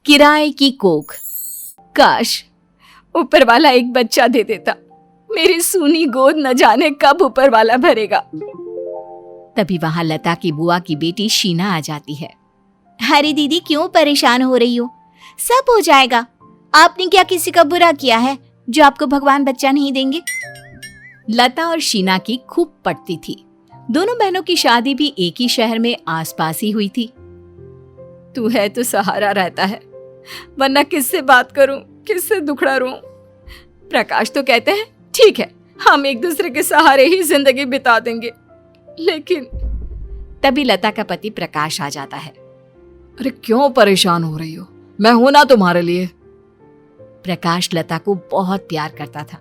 किराए की कोख। काश ऊपर वाला एक बच्चा दे देता, मेरी सूनी गोद न जाने कब ऊपर वाला भरेगा। तभी वहां लता की बुआ की बेटी शीना आ जाती है। अरे दीदी क्यों परेशान हो रही हो, सब हो जाएगा। आपने क्या किसी का बुरा किया है जो आपको भगवान बच्चा नहीं देंगे। लता और शीना की खूब पटती थी। दोनों बहनों की शादी भी एक ही शहर में आसपास ही हुई थी। तू है तो सहारा रहता है, वरना किससे बात करूं, किससे दुखड़ा रूं। प्रकाश तो कहते हैं ठीक है, हम एक दूसरे के सहारे ही जिंदगी बिता देंगे, लेकिन तभी लता का पति प्रकाश आ जाता है। अरे क्यों परेशान हो रही हो, मैं हूं ना तुम्हारे लिए। प्रकाश लता को बहुत प्यार करता था।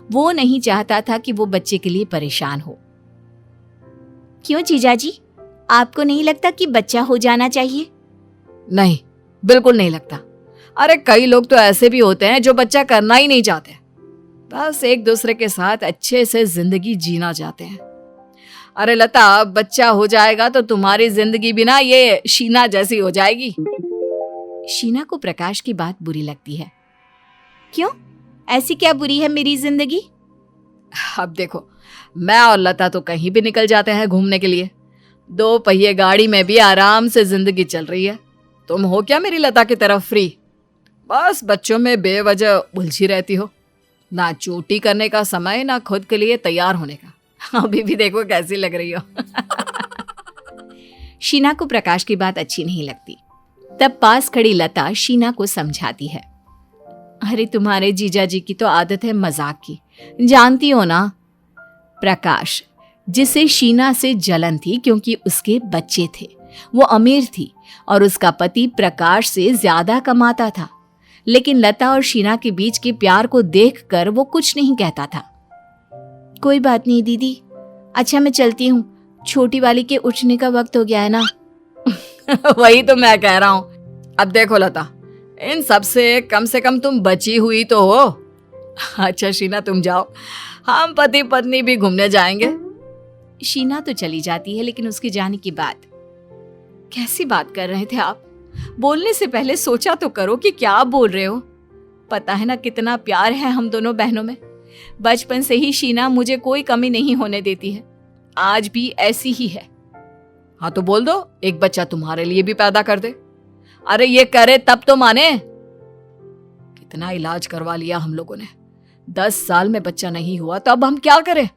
वो नहीं चाहता था कि वो बच्चे के लिए परेशान हो। क्यों जीजाजी, आपको नहीं लगता कि बच्चा हो जाना चाहिए? नहीं, बिल्कुल नहीं लगता। अरे कई लोग तो ऐसे भी होते हैं जो बच्चा करना ही नहीं चाहते, बस एक दूसरे के साथ अच्छे से जिंदगी जीना चाहते हैं। अरे लता, बच्चा हो जाएगा तो तुम्हारी जिंदगी भी ना ये शीना जैसी हो जाएगी। शीना को प्रकाश की बात बुरी लगती है। क्यों, ऐसी क्या बुरी है मेरी जिंदगी? अब देखो, मैं और लता तो कहीं भी निकल जाते हैं घूमने के लिए, 2 पहिए गाड़ी में भी आराम से जिंदगी चल रही है। तुम हो क्या मेरी लता की तरफ फ्री? बस बच्चों में बेवजह उलझी रहती हो, ना चोटी करने का समय, ना खुद के लिए तैयार होने का। अभी भी देखो कैसी लग रही हो। शीना को प्रकाश की बात अच्छी नहीं लगती। तब पास खड़ी लता शीना को समझाती है। अरे तुम्हारे जीजा जी की तो आदत है मजाक की, जानती हो ना। प्रकाश, जिसे शीना से जलन थी क्योंकि उसके बच्चे थे, वो अमीर थी और उसका पति प्रकाश से ज्यादा कमाता था, लेकिन लता और शीना के बीच के प्यार को देखकर वो कुछ नहीं कहता था। कोई बात नहीं दीदी, अच्छा मैं चलती हूँ, छोटी वाली के उठने का वक्त हो गया है ना। वही तो मैं कह रहा हूँ। अब देखो लता, इन सब से कम तुम बची हुई तो हो। अच्छा शीना तुम जाओ, हम पति पत्नी भी घूमने जाएंगे। शीना तो चली जाती है, लेकिन उसके जाने की बात। कैसी बात कर रहे थे आप? बोलने से पहले सोचा तो करो कि क्या बोल रहे हो। पता है ना कितना प्यार है हम दोनों बहनों में। बचपन से ही शीना मुझे कोई कमी नहीं होने देती है, आज भी ऐसी ही है। हाँ तो बोल दो, एक बच्चा तुम्हारे लिए भी पैदा कर दे। अरे ये करे तब तो माने। कितना इलाज करवा लिया हम लोगों ने, 10 साल में बच्चा नहीं हुआ तो अब हम क्या करें?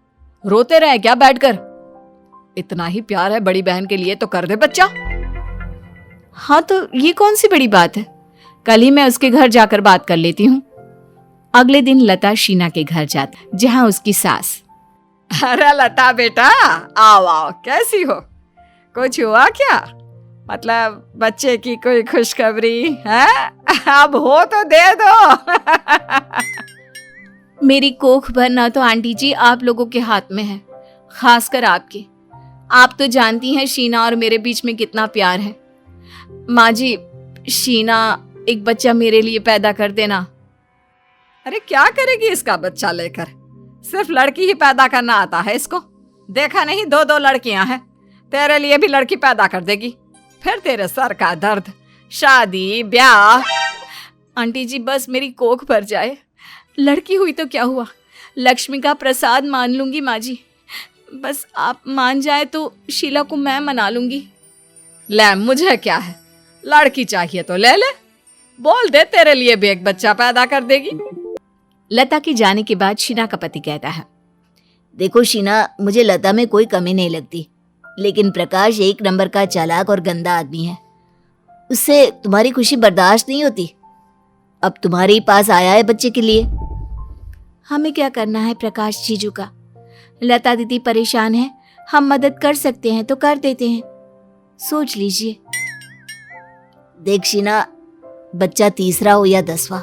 रोते रहे क्या बैठकर? इतना ही प्यार है बड़ी बहन के लिए तो कर दे बच्चा। हाँ तो ये कौन सी बड़ी बात है, कल ही मैं उसके घर जाकर बात कर लेती हूँ। अगले दिन लता शीना के घर जाती, जहाँ उसकी सास। अरे लता बेटा, आओ आओ, कैसी हो? कुछ हुआ क्या? मतलब बच्चे की कोई खुशखबरी है? अब हो तो दे दो। मेरी कोख भरना तो आंटी जी आप लोगों के हाथ में है, खासकर आपके। आप तो जानती हैं शीना और मेरे बीच में कितना प्यार है। माँ जी, शीना एक बच्चा मेरे लिए पैदा कर देना। अरे क्या करेगी इसका बच्चा लेकर? सिर्फ लड़की ही पैदा करना आता है इसको? देखा नहीं 2-2 लड़कियां हैं, तेरे लिए भी लड़की पैदा कर देगी। फिर तेरे सर का दर्द, शादी ब्याह। आंटी जी बस मेरी कोख भर जाए, लड़की हुई तो क्या हुआ, लक्ष्मी का प्रसाद मान लूंगी माँ जी। बस आप मान जाए तो शीला को मैं मना लूंगी। ले, मुझे क्या है, लड़की चाहिए तो ले ले, बोल दे तेरे लिए भी एक बच्चा पैदा कर देगी। लता के जाने के बाद शीना का पति कहता है। देखो शीना, मुझे लता में कोई कमी नहीं लगती, लेकिन प्रकाश 1 नंबर का चालाक और गंदा आदमी है, उससे तुम्हारी खुशी बर्दाश्त नहीं होती। अब तुम्हारे ही पास आया है बच्चे के लिए। हमें क्या करना है प्रकाश जीजू का? लता दीदी परेशान है, हम मदद कर सकते हैं तो कर देते हैं, सोच लीजिए। देख शीना, बच्चा 3रा हो या 10वां,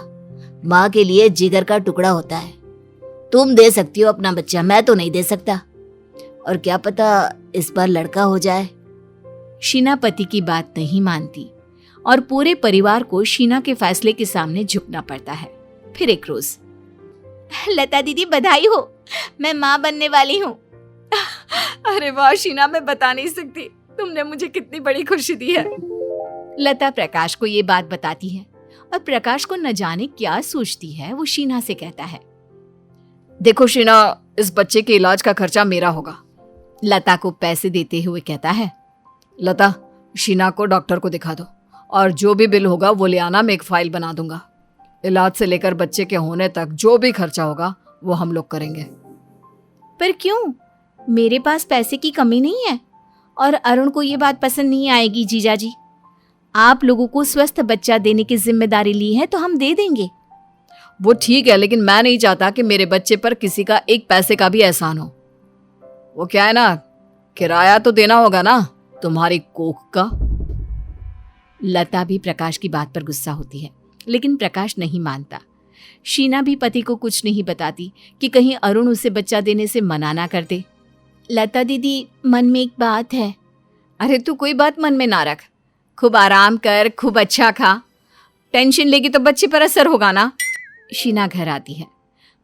माँ के लिए जिगर का टुकड़ा होता है। तुम दे सकती हो अपना बच्चा, मैं तो नहीं दे सकता। और क्या पता इस बार लड़का हो जाए। शीना पति की बात नहीं मानती और पूरे परिवार को शीना के फैसले के सामने झुकना पड़ता है। फिर एक रोज, लता दीदी बधाई हो, मैं माँ बनने वाली हूँ। अरे वाह शीना, मैं बता नहीं सकती तुमने मुझे कितनी बड़ी खुशी दी है। लता प्रकाश को ये बात बताती है और प्रकाश को न जाने क्या सोचती है वो शीना से कहता है। देखो शीना, इस बच्चे के इलाज का खर्चा मेरा होगा। लता को पैसे देते हुए कहता है। लता, शीना को डॉक्टर को दिखा दो और जो भी बिल होगा वो ले आना, मैं एक फाइल बना दूंगा। इलाज से लेकर बच्चे के होने तक जो भी खर्चा होगा वो हम लोग करेंगे। पर क्यों? मेरे पास पैसे की कमी नहीं है और अरुण को ये बात पसंद नहीं आएगी जीजा जी। आप लोगों को स्वस्थ बच्चा देने की जिम्मेदारी ली है तो हम दे देंगे। वो ठीक है, लेकिन मैं नहीं चाहता कि मेरे बच्चे पर किसी का एक पैसे का भी एहसान हो। वो क्या है ना, किराया तो देना होगा ना तुम्हारी कोख का। लता भी प्रकाश की बात पर गुस्सा होती है, लेकिन प्रकाश नहीं मानता। शीना भी पति को कुछ नहीं बताती कि कहीं अरुण उसे बच्चा देने से मना ना कर दे। लता दीदी, मन में एक बात है। अरे तू कोई बात मन में ना रख, खूब आराम कर, खूब अच्छा खा। टेंशन लेगी तो बच्चे पर असर होगा ना। शीना घर आती है।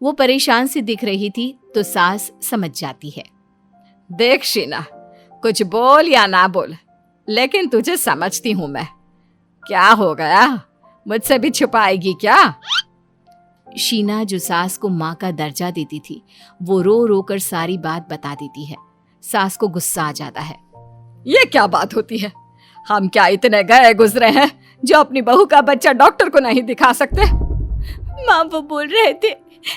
वो परेशान सी दिख रही थी तो सास समझ जाती है। देख शीना, कुछ बोल या ना बोल, लेकिन तुझे समझती हूं मैं। क्या हो गया, मुझसे भी छुपाएगी क्या? शीना, जो सास को माँ का दर्जा देती थी, वो रो रो कर सारी बात बता देती है। सास को गुस्सा आ जाता है। ये क्या बात होती है? हम क्या इतने गए गुजरे हैं जो अपनी बहू का बच्चा डॉक्टर को नहीं दिखा सकते? माँ, वो बोल रहे थे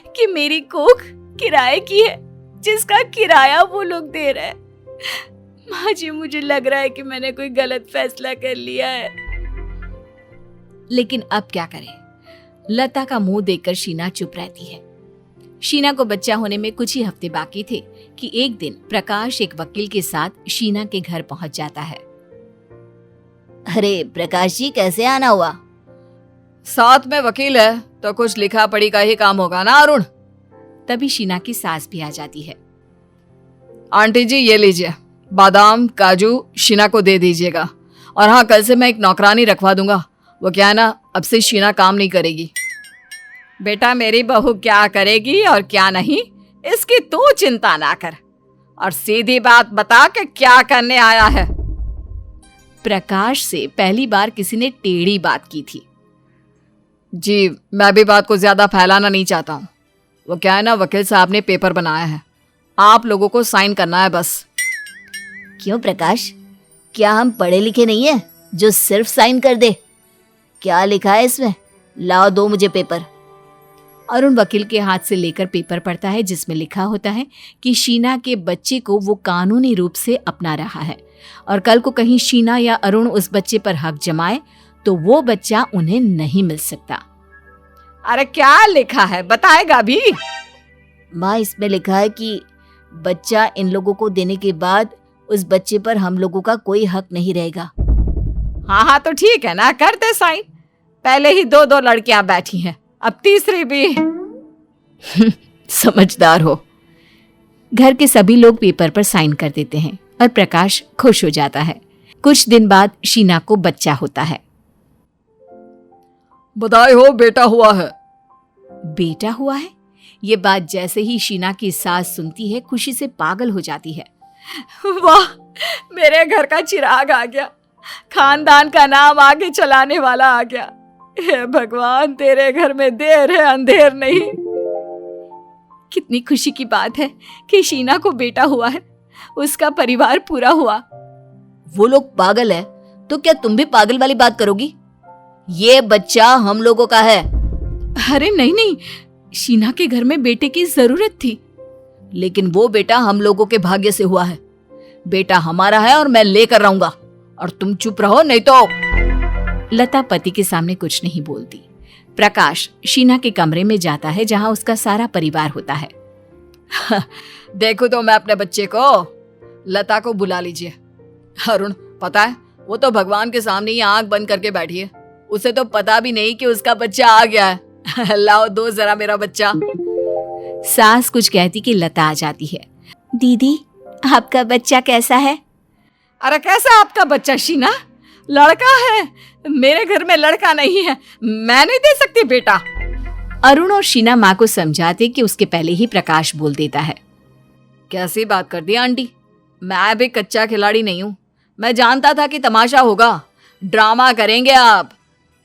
कि मेरी कोख किराए की है, जिसका किराया वो लोग दे रहे हैं। माँ जी, मुझे लग रहा है कि मैंने कोई गलत फैसला कर लिया है। लेकिन अब क्या करें? लता का मुंह देखकर शीना चुप रहती है। शीना को बच्चा होने में कुछ ही हफ्ते बाकी थे कि एक दिन प्रकाश एक वकील के साथ शीना के घर पहुंच जाता है। अरे प्रकाश जी, कैसे आना हुआ? साथ में वकील है तो कुछ लिखा पढ़ी का ही काम होगा ना अरुण। तभी शीना की सास भी आ जाती है। आंटी जी, ये लीजिए, बादाम काजू शीना को दे दीजिएगा। और हाँ, कल से मैं एक नौकरानी रखवा दूंगा। वो क्या है ना, अब से शीना काम नहीं करेगी। बेटा, मेरी बहू क्या करेगी और क्या नहीं, इसकी तू चिंता ना कर, और सीधी बात बता के क्या करने आया है। प्रकाश से पहली बार किसी ने टेढ़ी बात की थी। जी, मैं भी बात को ज्यादा फैलाना नहीं चाहता हूँ। वो क्या है ना, वकील साहब ने पेपर बनाया है, आप लोगों को साइन करना है बस। क्यों प्रकाश, क्या हम पढ़े लिखे नहीं है जो सिर्फ साइन कर दे? क्या लिखा है इसमें? लाओ, दो मुझे पेपर। अरुण वकील के हाथ से लेकर पेपर पढ़ता है, जिसमें लिखा होता है कि शीना के बच्चे को वो कानूनी रूप से अपना रहा है और कल को कहीं शीना या अरुण उस बच्चे पर हक जमाए तो वो बच्चा उन्हें नहीं मिल सकता। अरे क्या लिखा है, बताएगा भी? माँ, इसमें लिखा है कि बच्चा इन लोगों को देने के बाद उस बच्चे पर हम लोगों का कोई हक नहीं रहेगा। हाँ हाँ, तो ठीक है ना, करते साइन। पहले ही दो दो लड़कियां बैठी हैं, अब तीसरी भी। समझदार हो। घर के सभी लोग पेपर पर साइन कर देते हैं और प्रकाश खुश हो जाता है। कुछ दिन बाद शीना को बच्चा होता है। बधाई हो, बेटा हुआ है। बेटा हुआ है? ये बात जैसे ही शीना की सास सुनती है, खुशी से पागल हो जाती है। वाह, मेरे घर का चिराग आ गया, खानदान का नाम आगे चलाने वाला आ गया। हे भगवान, तेरे घर में देर है अंधेर नहीं। कितनी खुशी की बात है कि शीना को बेटा हुआ है, उसका परिवार पूरा हुआ। वो लोग पागल है तो क्या तुम भी पागल वाली बात करोगी? ये बच्चा हम लोगों का है। अरे नहीं नहीं, शीना के घर में बेटे की जरूरत थी। लेकिन वो बेटा हम लोगों के भाग्य से हुआ है। बेटा हमारा है और मैं लेकर रहूंगा, और तुम चुप रहो नहीं तो। लता पति के सामने कुछ नहीं बोलती। प्रकाश शीना के कमरे में जाता है जहां उसका सारा परिवार होता है। देखो तो मैं अपने बच्चे को। लता को बुला लीजिए। अरुण, पता है, वो तो भगवान के सामने ही आंख बंद करके बैठी है, उसे तो पता भी नहीं कि उसका बच्चा आ गया है। लाओ, दो जरा मेरा बच्चा। सास कुछ कहती कि लता आ जाती है। दीदी, आपका बच्चा कैसा है? अरे कैसा आपका बच्चा शीना? लड़का है, मेरे घर में लड़का नहीं है, मैं नहीं दे सकती बेटा। अरुण और शीना माँ को समझाते कि उसके पहले ही प्रकाश बोल देता है। कैसी बात कर दी आंटी, मैं भी कच्चा खिलाड़ी नहीं हूँ। मैं जानता था कि तमाशा होगा, ड्रामा करेंगे आप।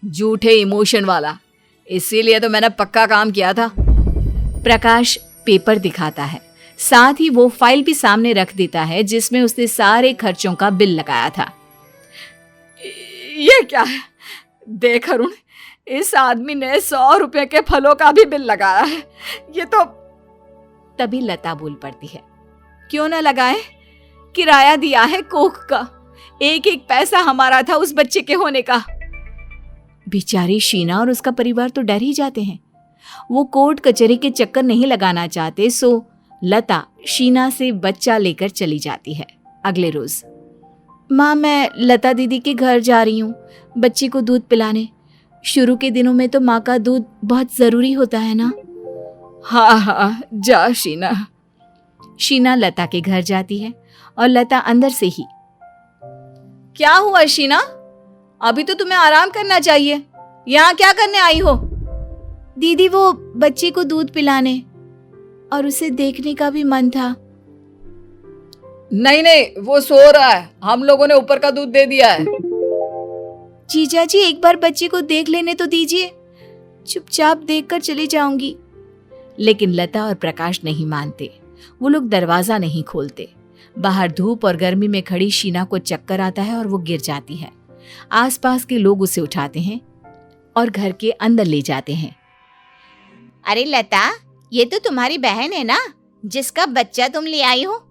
झूठे इमोशन वाला। इसीलिए तो मैंने पक्का काम किया था। प्रकाश पेपर दिखाता है, साथ ही वो फाइल भी सामने रख देता है जिसमें उसने सारे खर्चों का बिल लगाया था। ये क्या है? देख अरुण, इस आदमी ने 100 रुपए के फलों का भी बिल लगाया है। ये तो। तभी लता बोल पड़ती है, क्यों ना लगाए? किराया दिया है कोख का, एक एक पैसा हमारा था उस बच्चे के होने का। बेचारी शीना और उसका परिवार तो डर ही जाते हैं। वो कोर्ट कचहरी के चक्कर नहीं लगाना चाहते, सो लता शीना से बच्चा लेकर चली जाती है। अगले रोज, माँ मैं लता दीदी के घर जा रही हूँ बच्ची को दूध पिलाने। शुरू के दिनों में तो माँ का दूध बहुत जरूरी होता है ना। हाँ हाँ, जा शीना। शीना लता के घर जाती है और लता अंदर से ही, क्या हुआ शीना? अभी तो तुम्हें आराम करना चाहिए। यहाँ क्या करने आई हो? दीदी वो बच्चे को दूध पिलाने और उसे देखने का भी मन था। नहीं नहीं, वो सो रहा है। हम लोगों ने ऊपर का दूध दे दिया है। जीजा जी एक बार बच्चे को देख लेने तो दीजिए, चुपचाप देखकर चली जाऊंगी। लेकिन लता और प्रकाश नहीं मानते। वो लोग दरवाजा नहीं खोलते। बाहर धूप और गर्मी में खड़ी शीना को चक्कर आता है और वो गिर जाती है। आसपास के लोग उसे उठाते हैं और घर के अंदर ले जाते हैं। अरे लता, ये तो तुम्हारी बहन है ना, जिसका बच्चा तुम ले आई हो।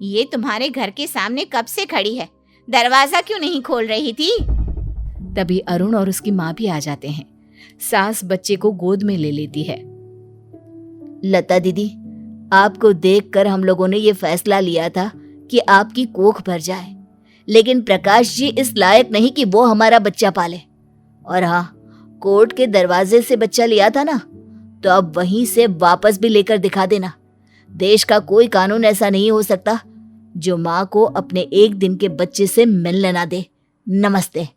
ये तुम्हारे घर के सामने कब से खड़ी है, दरवाजा क्यों नहीं खोल रही थी? तभी अरुण और उसकी माँ भी आ जाते हैं। सास बच्चे को गोद में ले लेती है। लता दीदी, आपको देखकर हम लोगों ने ये फैसला लिया था कि आपकी कोख भर जाए, लेकिन प्रकाश जी इस लायक नहीं कि वो हमारा बच्चा पाले। और हाँ, कोर्ट के दरवाजे से बच्चा लिया था ना, तो अब वहीं से वापस भी लेकर दिखा देना। देश का कोई कानून ऐसा नहीं हो सकता जो माँ को अपने एक दिन के बच्चे से मिलने ना दे। नमस्ते।